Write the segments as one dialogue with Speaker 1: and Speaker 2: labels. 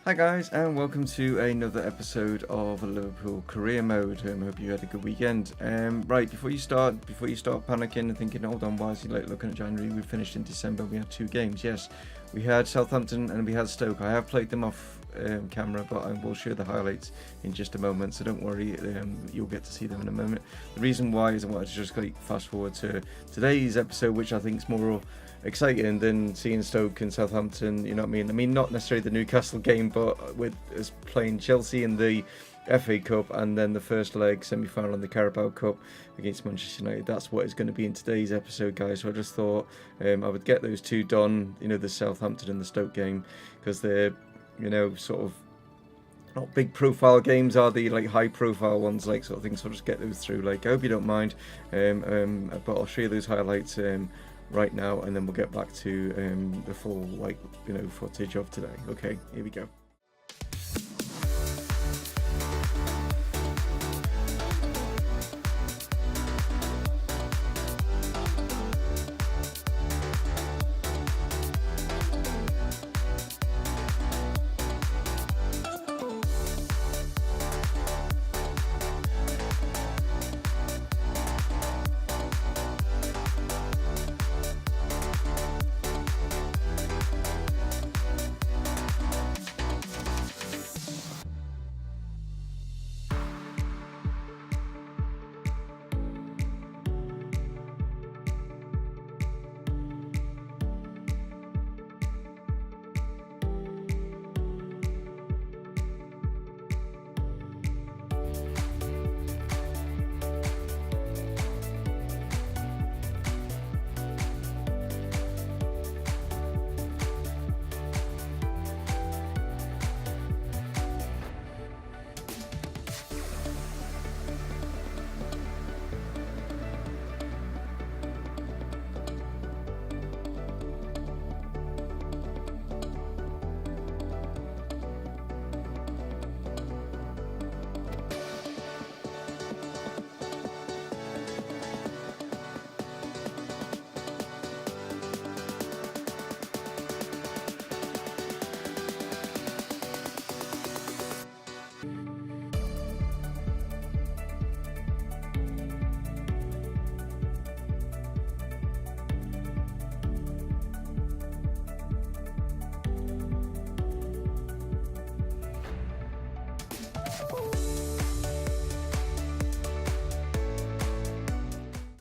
Speaker 1: Hi guys, and welcome to another episode of Liverpool Career Mode. Hope you had a good weekend. Right, before you start panicking and thinking, hold on, why is he looking at January? We finished in December. We had 2 games. Yes, we had Southampton and we had Stoke. I have played them off camera, but I will share the highlights in just a moment, so don't worry, you'll get to see them in a moment. The reason why is I wanted to just fast forward to today's episode, which I think is more exciting than seeing Stoke and Southampton, you know what I mean? I mean, not necessarily the Newcastle game, but with us playing Chelsea in the FA Cup and then the first leg semi-final in the Carabao Cup against Manchester United. That's what is going to be in today's episode, guys. So I just thought I would get those two done, the Southampton and the Stoke game, because they're, sort of not big profile games, are the high profile ones, sort of things. So I'll just get those through. I hope you don't mind, but I'll show you those highlights right now, and then we'll get back to the full footage of today. Okay, here we go.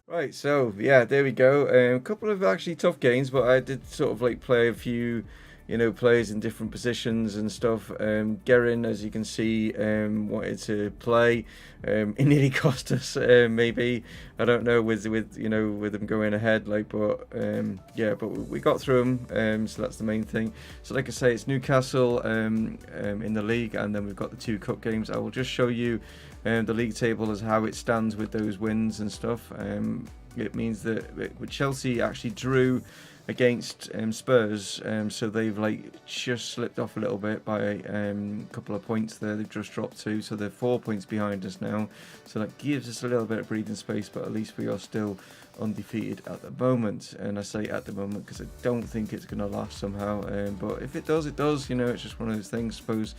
Speaker 1: Right, so yeah, there we go. A couple of actually tough games, but I did sort of play a few, players in different positions and stuff. Guerin, as you can see, wanted to play. It nearly cost us, maybe, I don't know, with them going ahead, but but we got through them. So that's the main thing. So like I say, it's Newcastle in the league, and then we've got the 2 cup games. I will just show you the league table as how it stands with those wins and stuff. It means that Chelsea actually drew against Spurs, so they've just slipped off a little bit by a couple of points there. They've just dropped 2, so they're 4 points behind us now. So that gives us a little bit of breathing space, but at least we are still undefeated at the moment. And I say at the moment because I don't think it's going to last somehow. But if it does, it does. It's just one of those things. I suppose.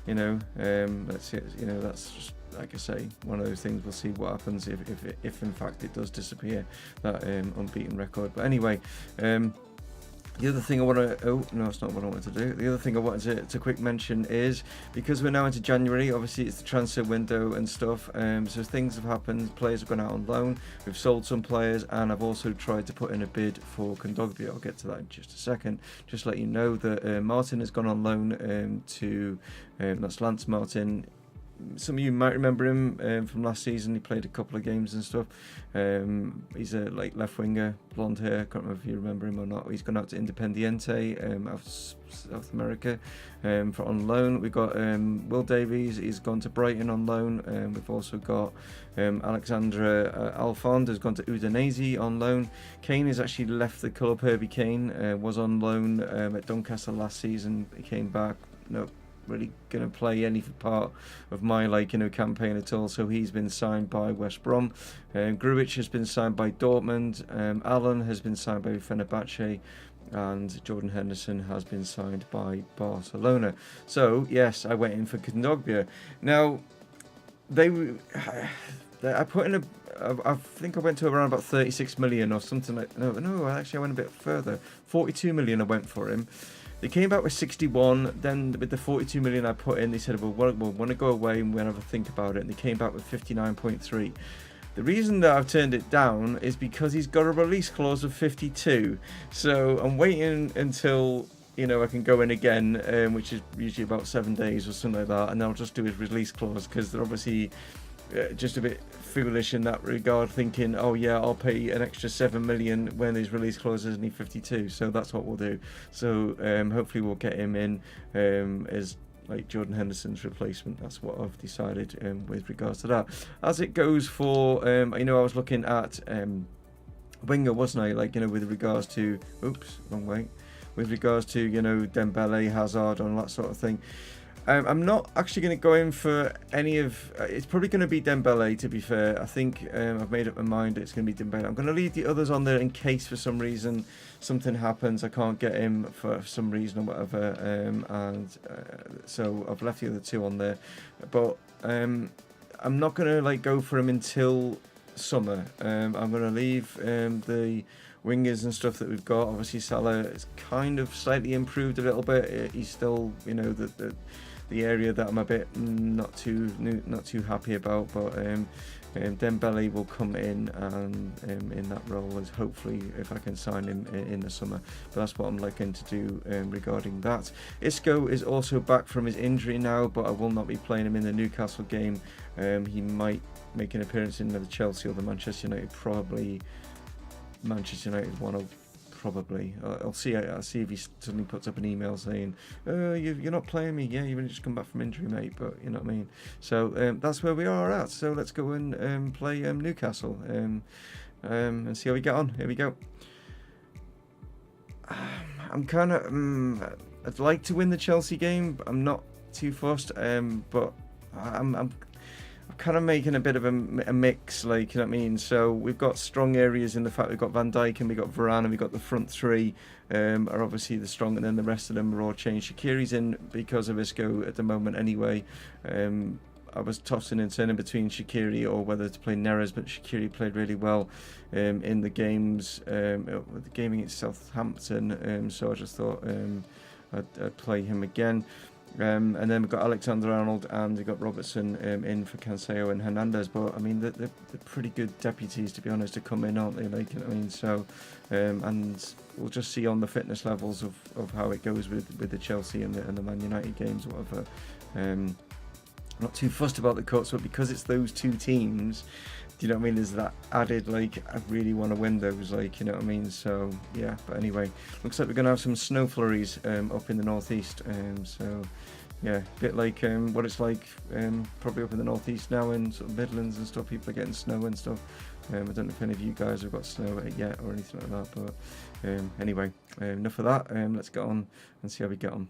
Speaker 1: Let's see. That's just, like I say, one of those things. We'll see what happens if in fact it does disappear, that unbeaten record. But anyway, the other thing I want to, it's not what I wanted to do. The other thing I wanted to quick mention is, because we're now into January, obviously it's the transfer window and stuff, so things have happened. Players have gone out on loan, we've sold some players, and I've also tried to put in a bid for Kondogbia. I'll get to that in just a second. Just let you know that Martin has gone on loan to, that's Lance Martin. Some of you might remember him from last season. He played a couple of games and stuff. He's a left winger, blonde hair. Can't remember if you remember him or not. He's gone out to Independiente out of South America for on loan. We've got Will Davies. He's gone to Brighton on loan. We've also got Alexandra Alfond has gone to Udinese on loan. Kane has actually left the club. Herbie Kane was on loan at Doncaster last season. He came back. Nope. Really going to play any part of my campaign at all, so he's been signed by West Brom. Grujic has been signed by Dortmund. Allen has been signed by Fenerbahce. and Jordan Henderson has been signed by Barcelona. So yes, I went in for Kondogbia. Now I put in I think I went to around about 36 million or something like. No, actually I went a bit further. 42 million I went for him. They came back with 61. Then with the 42 million I put in, they said, well, we'll want to go away and we'll have a think about it. And they came back with 59.3. The reason that I've turned it down is because he's got a release clause of 52. So I'm waiting until, you know, I can go in again, which is usually about 7 days or something like that, and I'll just do his release clause, because they're obviously just a bit foolish in that regard, thinking, oh yeah, I'll pay an extra 7 million when his release clause is only 52. So that's what we'll do. So hopefully we'll get him in as like Jordan Henderson's replacement. That's what I've decided with regards to that. As it goes for, you know, I was looking at winger, wasn't I? Like, you know, with regards to, oops, wrong way. With regards to, you know, Dembele, Hazard, and that sort of thing. I'm not actually going to go in for any of. It's probably going to be Dembele, to be fair. I think I've made up my mind it's going to be Dembele. I'm going to leave the others on there in case for some reason something happens. I can't get him for some reason or whatever. So I've left the other two on there. But I'm not going to like go for him until summer. I'm going to leave the wingers and stuff that we've got. Obviously Salah is kind of slightly improved a little bit. He's still, you know, the area that I'm a bit not too happy about, but Dembele will come in and in that role, as hopefully if I can sign him in the summer. But that's what I'm looking to do regarding that. Isco is also back from his injury now, but I will not be playing him in the Newcastle game. He might make an appearance in the Chelsea or the Manchester United, probably Manchester United one. Probably. I'll see if he suddenly puts up an email saying, you're not playing me. Yeah, you've only just come back from injury, mate. But you know what I mean. So that's where we are at. So let's go and play Newcastle and see how we get on. Here we go. I'm kind of. I'd like to win the Chelsea game, but I'm not too fussed. But I'm kind of making a bit of a mix, like, you know what I mean. So we've got strong areas in the fact we've got Van Dijk and we've got Varane and we've got the front three are obviously the strong, and then the rest of them are all changed. Shaqiri's in because of Isco at the moment anyway. I was tossing and turning between Shaqiri or whether to play Neres, but Shaqiri played really well in the games, the game against Southampton, so I just thought I'd play him again. And then we've got Alexander-Arnold and we've got Robertson in for Cancelo and Hernandez. But I mean, they're pretty good deputies, to be honest, to come in, aren't they? Like, I mean, so and we'll just see on the fitness levels of how it goes with the Chelsea and the Man United games, or whatever. Not too fussed about the cuts, but because it's those two teams, do you know what I mean? There's that added, like, I really want to win those, like, you know what I mean? So, yeah, but anyway, looks like we're going to have some snow flurries up in the northeast. So, yeah, a bit like what it's like probably up in the northeast now in sort of Midlands and stuff. People are getting snow and stuff. I don't know if any of you guys have got snow yet or anything like that. But anyway, enough of that. Let's get on and see how we get on.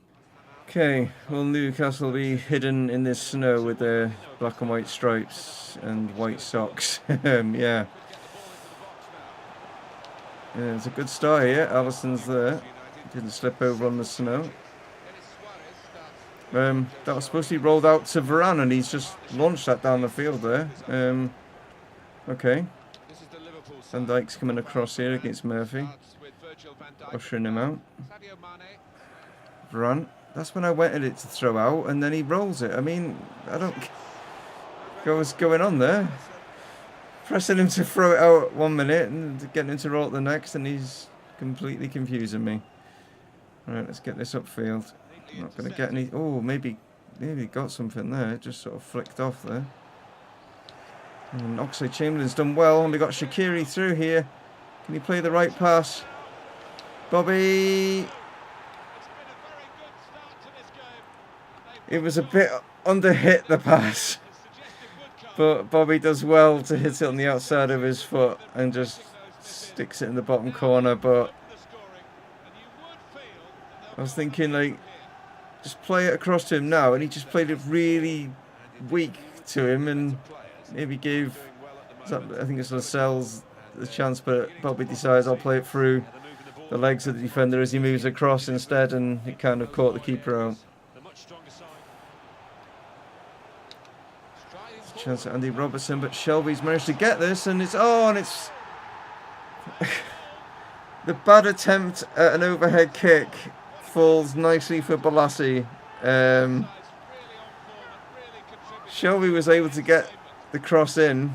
Speaker 1: Okay, well, Newcastle will be hidden in this snow with their black and white stripes and white socks. Yeah, it's a good start here. Alisson's there. Didn't slip over on the snow. That was supposed to be rolled out to Varane, and he's just launched that down the field there. Okay. Van Dijk's coming across here against Murphy. Ushering him out. Varane. That's when I wanted it to throw out, and then he rolls it. I mean, I don't know what's going on there. Pressing him to throw it out 1 minute and getting him to roll it the next, and he's completely confusing me. Alright, let's get this upfield. I'm not going to get any... Oh, maybe got something there. It just sort of flicked off there. And Oxlade-Chamberlain's done well, and we got Shaqiri through here. Can he play the right pass? Bobby... It was a bit under-hit, the pass, but Bobby does well to hit it on the outside of his foot and just sticks it in the bottom corner. But I was thinking, like, just play it across to him now, and he just played it really weak to him and maybe gave, I think it's Lascelles the chance, but Bobby decides I'll play it through the legs of the defender as he moves across instead, and it kind of caught the keeper out. Chance at Andy Robertson, but Shelby's managed to get this, and it's on. It's the bad attempt at an overhead kick falls nicely for Balassi. Shelby was able to get the cross in.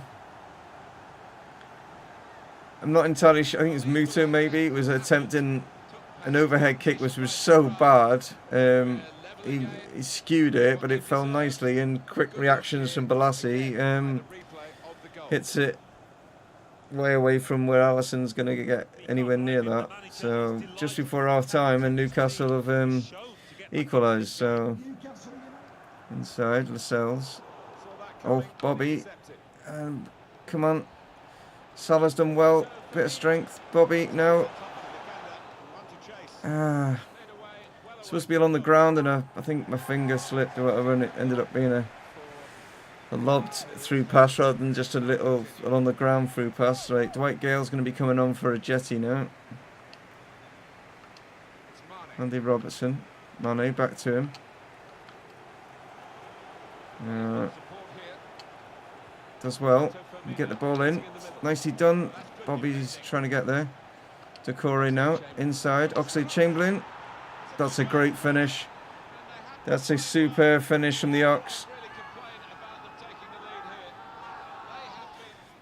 Speaker 1: I'm not entirely sure. I think it's Muto maybe. It was attempting an overhead kick, which was so bad. He skewed it, but it fell nicely. And quick reactions from Balassi. Hits it way away from where Alisson's going to get anywhere near that. So just before half time, and Newcastle have equalised. So inside Lascelles. Oh, Bobby. Come on. Salah's done well. Bit of strength. Bobby, no. Supposed to be along the ground, and I think my finger slipped or whatever, and it ended up being a lobbed through pass rather than just a little along the ground through pass. Right, Dwight Gale's going to be coming on for a jetty now. Andy Robertson. Mane, back to him. Does well. You get the ball in. Nicely done. Bobby's trying to get there. Decore now. Inside. Oxlade-Chamberlain. That's a great finish. That's a superb finish from the Ox.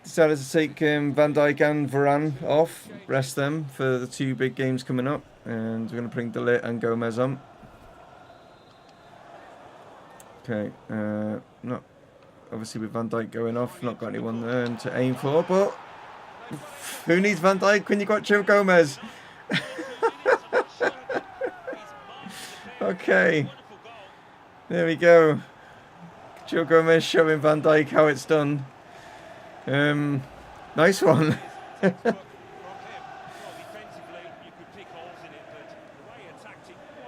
Speaker 1: Decided to take Van Dijk and Varane off. Rest them for the two big games coming up. And we're going to bring De Ligt and Gomez on. Okay. Not obviously with Van Dijk going off. Not got anyone there to aim for. But who needs Van Dijk when you got Joe Gomez? Okay. There we go. Joe Gomez showing Van Dijk how it's done. Nice one.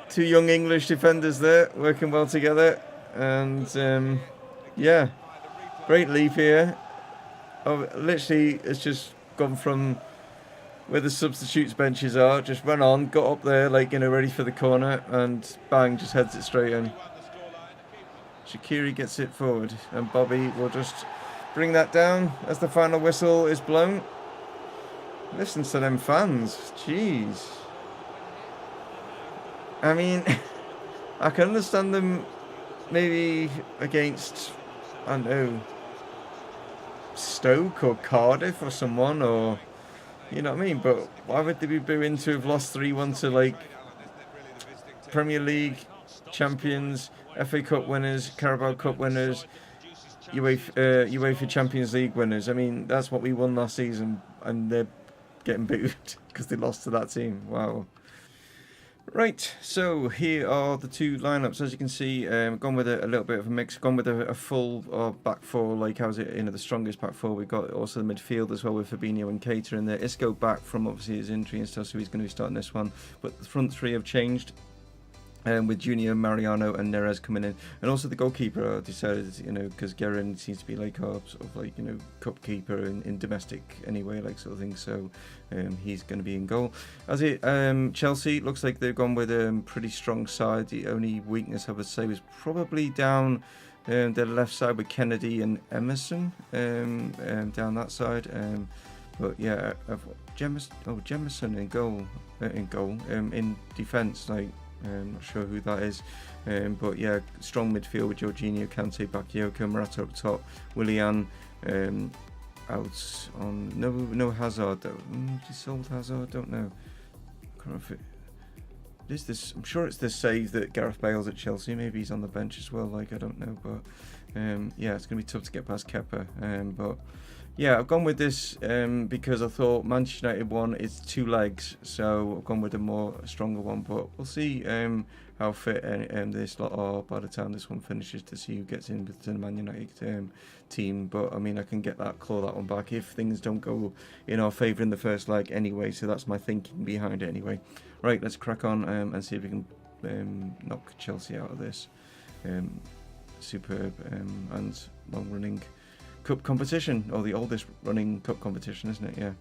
Speaker 1: Two young English defenders there working well together, and yeah, great leap here. Oh, literally, it's just gone from where the substitutes benches are, just run on, got up there, like, you know, ready for the corner, and bang, just heads it straight in. Shaqiri gets it forward, and Bobby will just bring that down as the final whistle is blown. Listen to them fans, jeez. I mean, I can understand them maybe against, I don't know, Stoke or Cardiff or someone, or, you know what I mean? But why would they be booing to have lost 3-1 to, like, Premier League champions, FA Cup winners, Carabao Cup winners, UEFA Champions League winners? I mean, that's what we won last season, and they're getting booed because they lost to that team. Wow. Right, so here are the two lineups. As you can see, gone with a little bit of a mix. Gone with a full back four, like how's it? You know, the strongest back four. We've got also the midfield as well with Fabinho and Keita in there. Isco back from obviously his injury and stuff, so he's going to be starting this one. But the front three have changed. With Junior, Mariano and Neres coming in, and also the goalkeeper decided, you know, because Guerin seems to be like our sort of like, you know, cup keeper in domestic anyway, like sort of thing. So he's going to be in goal. As it Chelsea looks like they've gone with a pretty strong side. The only weakness I would say was probably down the left side with Kennedy and Emerson down that side. But yeah, Jemison in goal, in defence, like. Not sure who that is, but yeah, strong midfield with Jorginho, Kante, Bakayoko, Morata up top, Willian out on no Hazard. He sold Hazard, don't know. Can't remember if it is this. I'm sure it's this save that Gareth Bale's at Chelsea. Maybe he's on the bench as well. Like, I don't know, but yeah, it's gonna be tough to get past Kepa. But yeah, I've gone with this because I thought Manchester United one is two legs, so I've gone with a stronger one. But we'll see how fit this lot are by the time this one finishes to see who gets in with the Man United team. But I mean, I can claw that one back if things don't go in our favour in the first leg anyway. So that's my thinking behind it anyway. Right, let's crack on and see if we can knock Chelsea out of this superb and long-running cup competition, or the oldest running cup competition, isn't it? Yeah.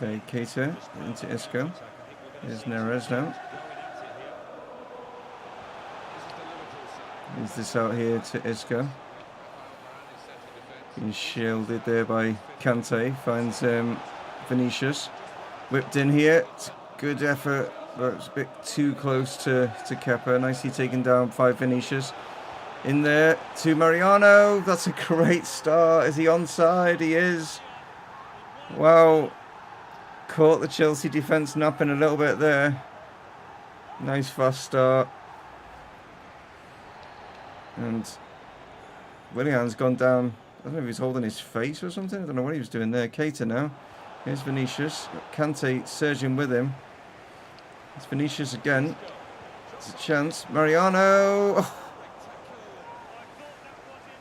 Speaker 1: Okay, Keita into Isco. Here's Neres now. Is this out here to Isco? He's shielded there by Kante. Finds Vinicius. Whipped in here. It's good effort, but it's a bit too close to Kepa. Nicely taken down by Vinicius. In there to Mariano. That's a great start. Is he onside? He is. Wow. Caught the Chelsea defence napping a little bit there. Nice fast start. And Willian's gone down. I don't know if he's holding his face or something. I don't know what he was doing there. Keita now. Here's Vinicius. Kante surging with him. It's Vinicius again. It's a chance. Mariano. Oh.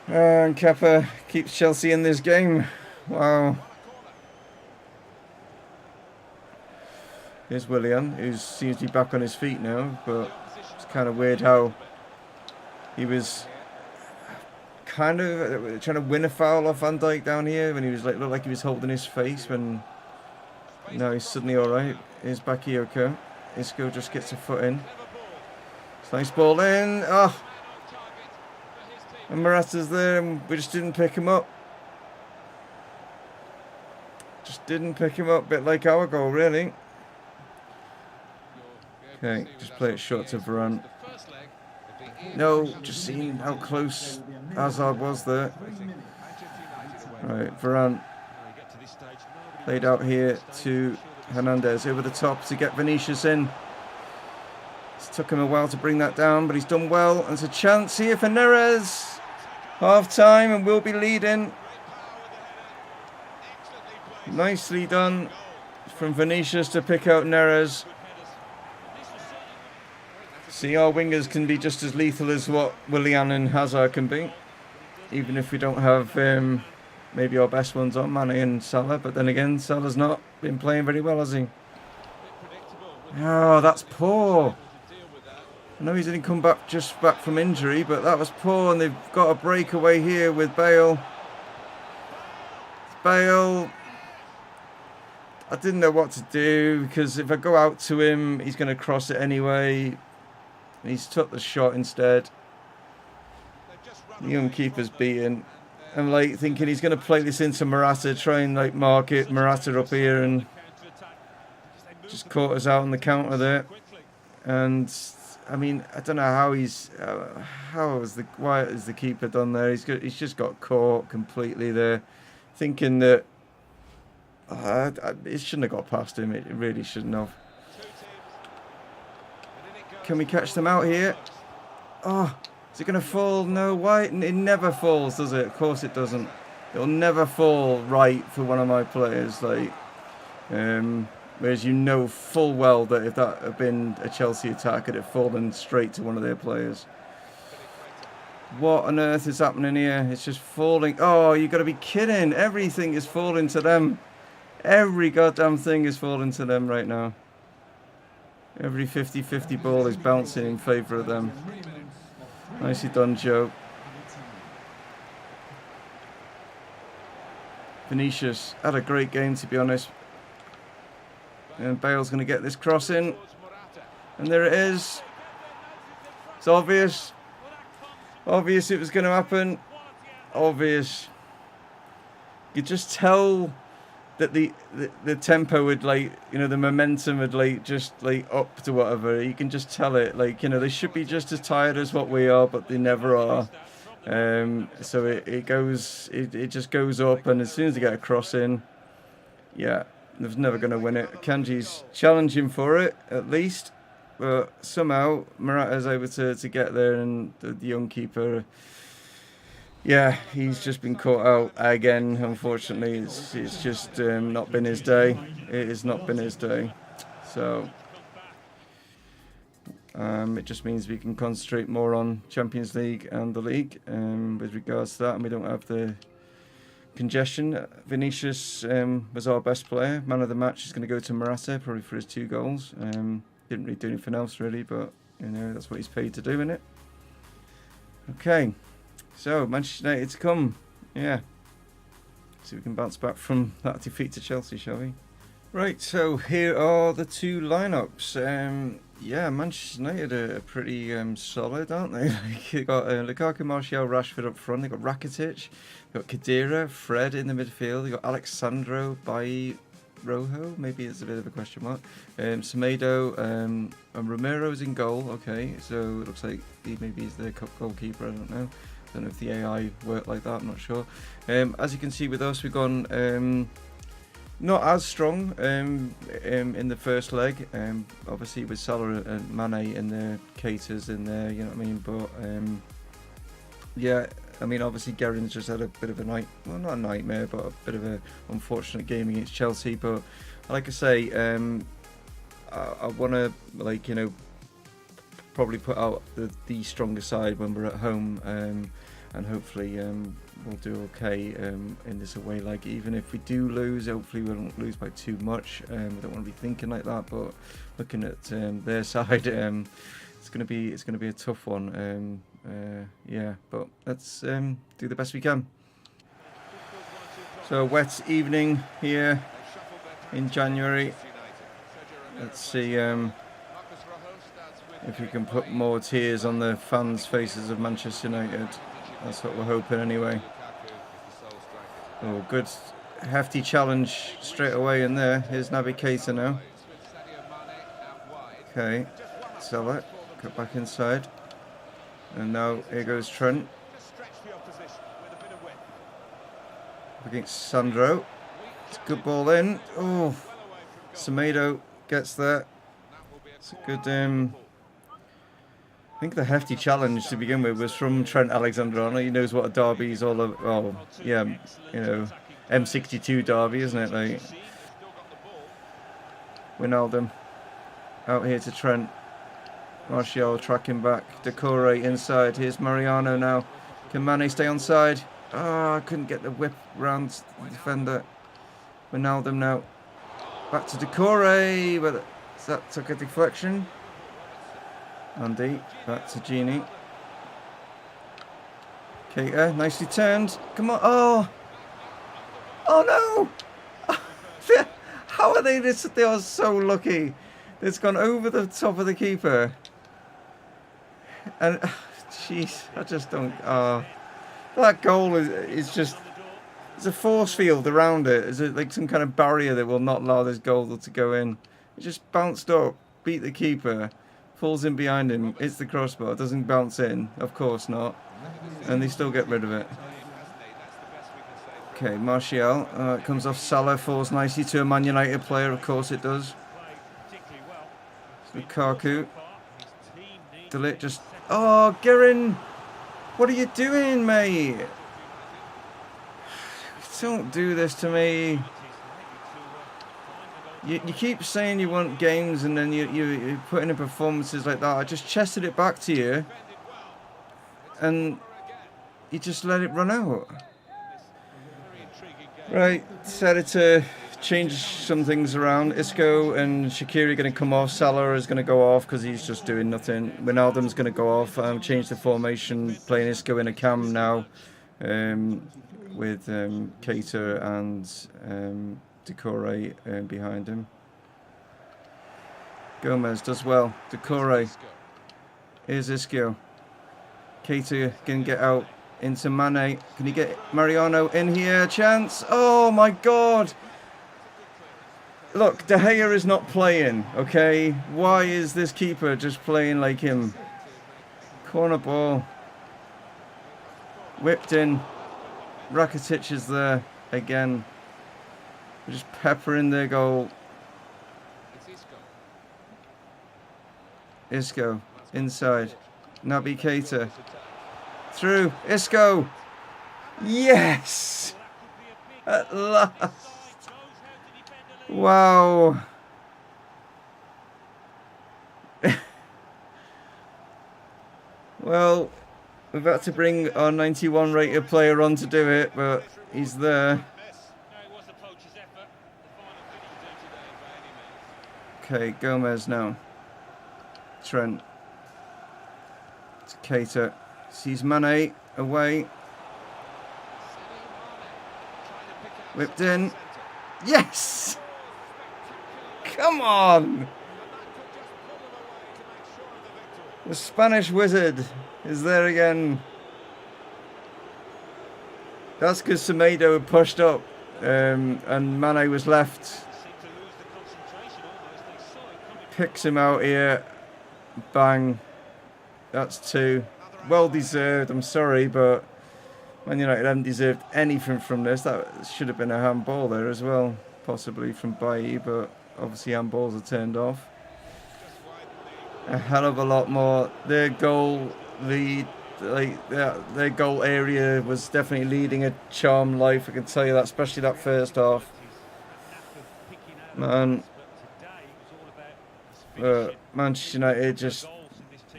Speaker 1: And Kepa keeps Chelsea in this game. Wow. Here's Willian, who seems to be back on his feet now, but it's kind of weird how he was kind of trying to win a foul off Van Dijk down here when he was looked like he was holding his face. When now he's suddenly all right. Here's Bakayoko. Isco just gets a foot in. It's a nice ball in. Oh, and Morata's there, and we just didn't pick him up. Just didn't pick him up. Bit like our goal, really. Okay, just play it short to Varane. No, just seeing how close Hazard was there. Right, Varane played out here to Hernandez over the top to get Vinicius in. It took him a while to bring that down, but he's done well. And it's a chance here for Neres. Half time, and we'll be leading. Nicely done from Vinicius to pick out Neres. See, our wingers can be just as lethal as what Willian and Hazard can be. Even if we don't have maybe our best ones on, Mane and Salah. But then again, Salah's not been playing very well, has he? Oh, that's poor. I know he's only come back from injury, but that was poor. And they've got a breakaway here with Bale. Bale. I didn't know what to do, because if I go out to him, he's going to cross it anyway. He's took the shot instead. The young keeper's beaten. I'm like thinking he's going to play this into Morata, try and like mark it. Morata up here, and just caught us out on the counter there. And I mean, I don't know how why is the keeper done there? He's just got caught completely there, thinking that it shouldn't have got past him. It really shouldn't have. Can we catch them out here? Oh, is it going to fall? No, why? It never falls, does it? Of course it doesn't. It'll never fall right for one of my players. Like, whereas you know full well that if that had been a Chelsea attack, it'd have fallen straight to one of their players. What on earth is happening here? It's just falling. Oh, you got to be kidding. Everything is falling to them. Every goddamn thing is falling to them right now. Every 50-50 ball is bouncing in favour of them. Nicely done, Joe. Vinicius had a great game, to be honest. And Bale's going to get this cross in. And there it is. It's obvious. Obvious it was going to happen. Obvious. You just tell that the tempo would, like, you know, the momentum would, like, just, like, up to whatever. You can just tell it, like, you know, they should be just as tired as what we are, but they never are. So it just goes up, and as soon as they get a cross in, yeah, they're never going to win it. Kanji's challenging for it, at least, but somehow Morata's able to get there, and the young keeper, yeah, he's just been caught out again, unfortunately. It's just not been his day. It has not been his day. So it just means we can concentrate more on Champions League and the league with regards to that, and we don't have the congestion. Vinicius was our best player. Man of the match is going to go to Morata, probably for his 2 goals. Didn't really do anything else, really, but, you know, that's what he's paid to do, isn't it? Okay. So, Manchester United to come. Yeah. See if we can bounce back from that defeat to Chelsea, shall we? Right, so here are the two lineups. Yeah, Manchester United are pretty solid, aren't they? Like, you got Lukaku, Martial, Rashford up front. They got Rakitic, they got Khedira, Fred in the midfield. They got Alexandro, Bailly, Rojo. Maybe it's a bit of a question mark. Semedo, and Romero's in goal. Okay, so it looks like maybe he's the goalkeeper. I don't know. I don't know if the AI worked like that. I'm not sure. As you can see with us, we've gone. Not as strong in the first leg. Obviously with Salah and Mane and the Caters in there, you know what I mean. But yeah, I mean obviously Guerin's just had a bit of a not a nightmare, but a bit of a unfortunate game against Chelsea. But like I say, I want to probably put out the stronger side when we're at home, and hopefully we'll do okay in this away leg. Even if we do lose, hopefully we won't lose by too much. We don't want to be thinking like that, but looking at their side, it's gonna be a tough one. Yeah, but let's do the best we can. So a wet evening here in January. Let's see if we can put more tears on the fans' faces of Manchester United. That's what we're hoping anyway. Oh, good hefty challenge straight away in there. Here's Naby Keita now. Okay, Salah, cut back inside. And now here goes Trent. Against Sandro. It's a good ball in. Oh, Semedo gets there. It's a good... I think the hefty challenge to begin with was from Trent Alexander-Arnold. He knows what a derby is all about. Oh, yeah, you know, M62 derby, isn't it? Like, Wijnaldum out here to Trent. Martial tracking back. Decore inside. Here's Mariano now. Can Mane stay on side? Ah, I couldn't get the whip round the defender. Wijnaldum now. Back to Decore, but that took a deflection. Andy, back to Genie. Keita, nicely turned. Come on. Oh! Oh no! How are they this? They are so lucky. It's gone over the top of the keeper. And, jeez, I just don't... that goal is just... There's a force field around it. Is it like some kind of barrier that will not allow this goal to go in? It just bounced up, beat the keeper. Falls in behind him, hits the crossbar, doesn't bounce in, of course not, and they still get rid of it. Okay, Martial, it comes off Salah, falls nicely to a Man United player, of course it does. Lukaku. De Ligt just... Oh, Guerin! What are you doing, mate? Don't do this to me. You keep saying you want games and then you're putting in performances like that. I just chested it back to you and you just let it run out. Right, decided to change some things around. Isco and Shaqiri are going to come off. Salah is going to go off because he's just doing nothing. Wijnaldum's going to go off. Change the formation, playing Isco in a cam now with Keita and... Decore behind him. Gomez does well. Decore. Here's Isco. Keita can get out into Mane. Can he get Mariano in here? Chance. Oh my God. Look, De Gea is not playing, okay? Why is this keeper just playing like him? Corner ball. Whipped in. Rakitic is there again. Just peppering their goal. Isco inside. Naby Keita through. Isco. Yes. At last. Wow. Well, we've had to bring our 91 rated player on to do it, but he's there. Okay, Gomez now. Trent. To Keita. Sees Mane away. Whipped in. Yes! Come on! The Spanish wizard is there again. That's because Semedo had pushed up and Mane was left. Picks him out here. Bang. That's 2. Well deserved, I'm sorry, but Man United haven't deserved anything from this. That should have been a handball there as well, possibly from Bailly, but obviously handballs are turned off. A hell of a lot more. Their goal lead, their goal area was definitely leading a charmed life. I can tell you that, especially that first half. Man, Manchester United just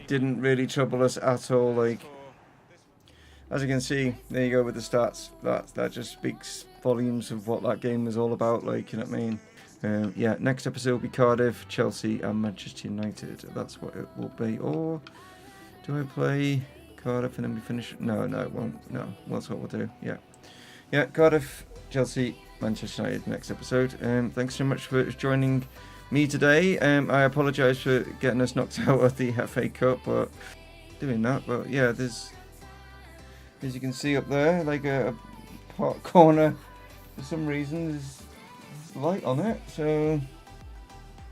Speaker 1: didn't really trouble us at all. Like, as you can see, there you go with the stats. That just speaks volumes of what that game was all about. Like, you know what I mean? Yeah, next episode will be Cardiff, Chelsea and Manchester United. That's what it will be. Or do I play Cardiff and then we finish? No, it won't. No, that's what we'll do. Yeah, Cardiff, Chelsea, Manchester United next episode. Thanks so much for joining me today. I apologise for getting us knocked out of the FA Cup, but doing that. But yeah, there's, as you can see up there, like a part corner, for some reason there's light on it, so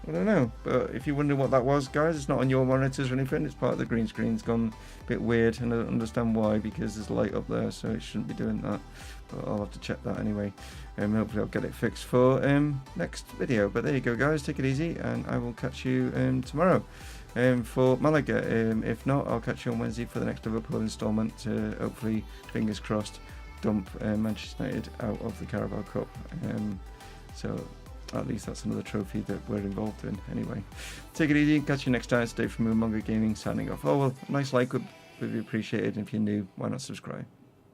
Speaker 1: I don't know. But if you wonder what that was, guys, it's not on your monitors or anything. It's part of the green screen. It's gone a bit weird, and I don't understand why, because there's light up there, so it shouldn't be doing that. But I'll have to check that anyway. Hopefully I'll get it fixed for next video. But there you go, guys. Take it easy, and I will catch you tomorrow for Malaga. If not, I'll catch you on Wednesday for the next Liverpool instalment to hopefully, fingers crossed, dump Manchester United out of the Carabao Cup. So at least that's another trophy that we're involved in. Anyway, take it easy. Catch you next time. It's Dave from Mumongu Gaming signing off. Oh, well, a nice like would be appreciated. If you're new, why not subscribe?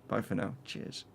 Speaker 1: Bye for now. Cheers.